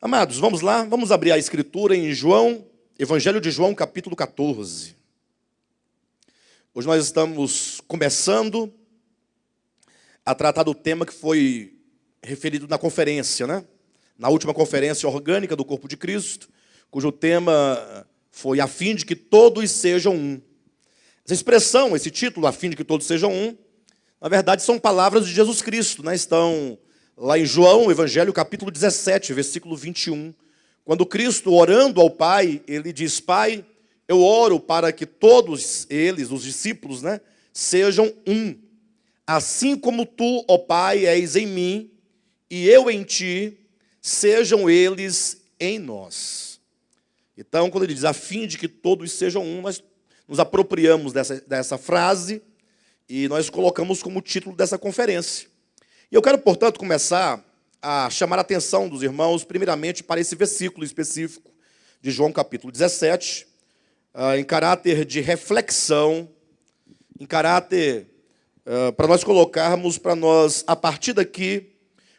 Amados, vamos lá, vamos abrir a escritura em João, Evangelho de João, capítulo 14. Hoje nós estamos começando a tratar do tema que foi referido na conferência, né? Na última conferência orgânica do Corpo de Cristo, cujo tema foi a fim de que todos sejam um. Essa expressão, esse título, a fim de que todos sejam um, na verdade são palavras de Jesus Cristo, né? Estão lá em João, Evangelho, capítulo 17, versículo 21. Quando Cristo, orando ao Pai, ele diz: Pai, eu oro para que todos eles, os discípulos, né, sejam um. Assim como tu, ó Pai, és em mim e eu em ti, sejam eles em nós. Então, quando ele diz a fim de que todos sejam um, nós nos apropriamos dessa frase e nós colocamos como título dessa conferência. E eu quero, portanto, começar a chamar a atenção dos irmãos, primeiramente, para esse versículo específico de João capítulo 17, em caráter de reflexão, em caráter para nós colocarmos, para nós, a partir daqui,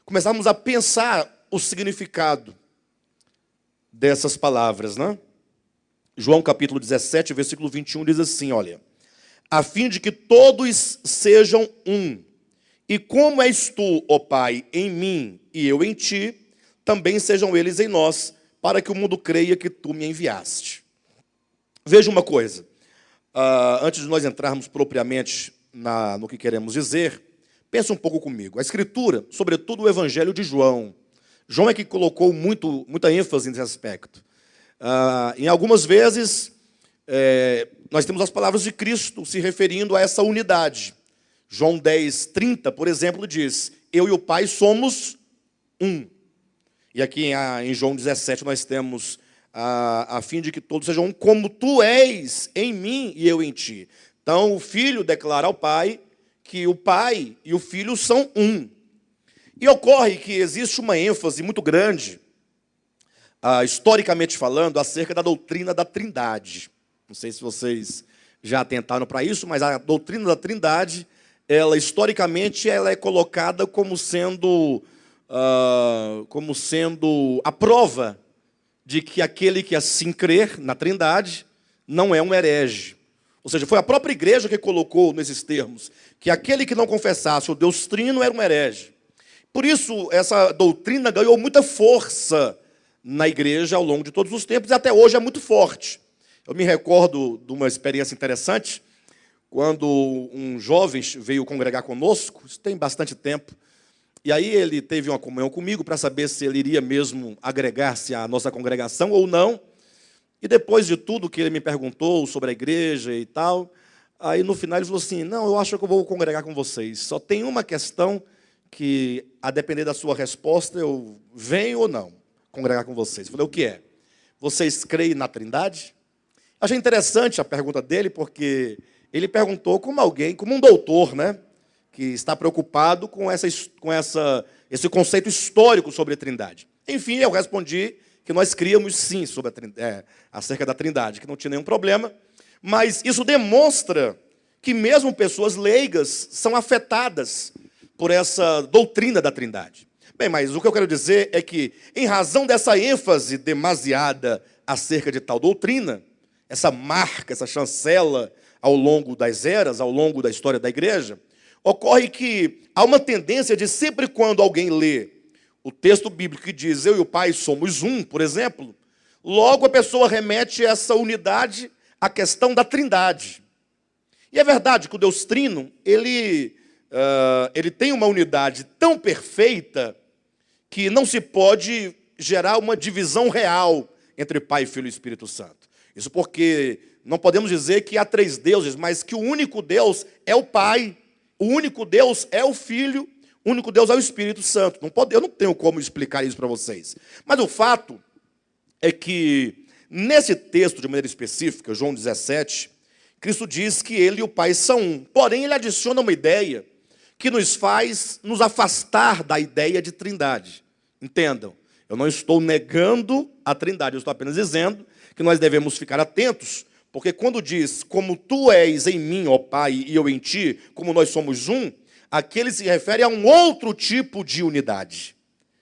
começarmos a pensar o significado dessas palavras, né? João capítulo 17, versículo 21 diz assim, olha: a fim de que todos sejam um, e como és tu, ó Pai, em mim e eu em ti, também sejam eles em nós, para que o mundo creia que tu me enviaste. Veja uma coisa, antes de nós entrarmos propriamente no que queremos dizer, pense um pouco comigo. A Escritura, sobretudo o Evangelho de João, João é que colocou muita ênfase nesse aspecto. Em algumas vezes, nós temos as palavras de Cristo se referindo a essa unidade. João 10, 30, por exemplo, diz: eu e o Pai somos um. E aqui em João 17 nós temos a fim de que todos sejam um, como tu és em mim e eu em ti. Então o Filho declara ao Pai que o Pai e o Filho são um. E ocorre que existe uma ênfase muito grande, historicamente falando, acerca da doutrina da Trindade. Não sei se vocês já atentaram para isso, mas a doutrina da Trindade, ela historicamente ela é colocada como sendo a prova de que aquele que assim crer na Trindade não é um herege. Ou seja, foi a própria igreja que colocou nesses termos que aquele que não confessasse o Deus Trino era um herege. Por isso, essa doutrina ganhou muita força na igreja ao longo de todos os tempos e até hoje é muito forte. Eu me recordo de uma experiência interessante, quando um jovem veio congregar conosco, isso tem bastante tempo, e aí ele teve uma comunhão comigo para saber se ele iria mesmo agregar-se à nossa congregação ou não. E depois de tudo que ele me perguntou sobre a igreja e tal, aí no final ele falou assim: não, eu acho que eu vou congregar com vocês. Só tem uma questão que, a depender da sua resposta, eu venho ou não congregar com vocês. Eu falei: o que é? Vocês creem na Trindade? Achei interessante a pergunta dele, porque ele perguntou como alguém, como um doutor, né, que está preocupado com esse conceito histórico sobre a Trindade. Enfim, eu respondi que nós críamos sim sobre acerca da Trindade, que não tinha nenhum problema, mas isso demonstra que mesmo pessoas leigas são afetadas por essa doutrina da Trindade. Bem, mas o que eu quero dizer é que, em razão dessa ênfase demasiada acerca de tal doutrina, essa marca, essa chancela ao longo das eras, ao longo da história da igreja, ocorre que há uma tendência de sempre quando alguém lê o texto bíblico que diz eu e o Pai somos um, por exemplo, logo a pessoa remete essa unidade à questão da Trindade. E é verdade que o Deus Trino, ele tem uma unidade tão perfeita que não se pode gerar uma divisão real entre Pai, Filho e Espírito Santo. Isso porque não podemos dizer que há três deuses, mas que o único Deus é o Pai, o único Deus é o Filho, o único Deus é o Espírito Santo. Eu não tenho como explicar isso para vocês. Mas o fato é que, nesse texto de maneira específica, João 17, Cristo diz que ele e o Pai são um. Porém, ele adiciona uma ideia que nos faz nos afastar da ideia de Trindade. Entendam, eu não estou negando a Trindade, eu estou apenas dizendo que nós devemos ficar atentos, porque quando diz, como tu és em mim, ó Pai, e eu em ti, como nós somos um, aquele se refere a um outro tipo de unidade.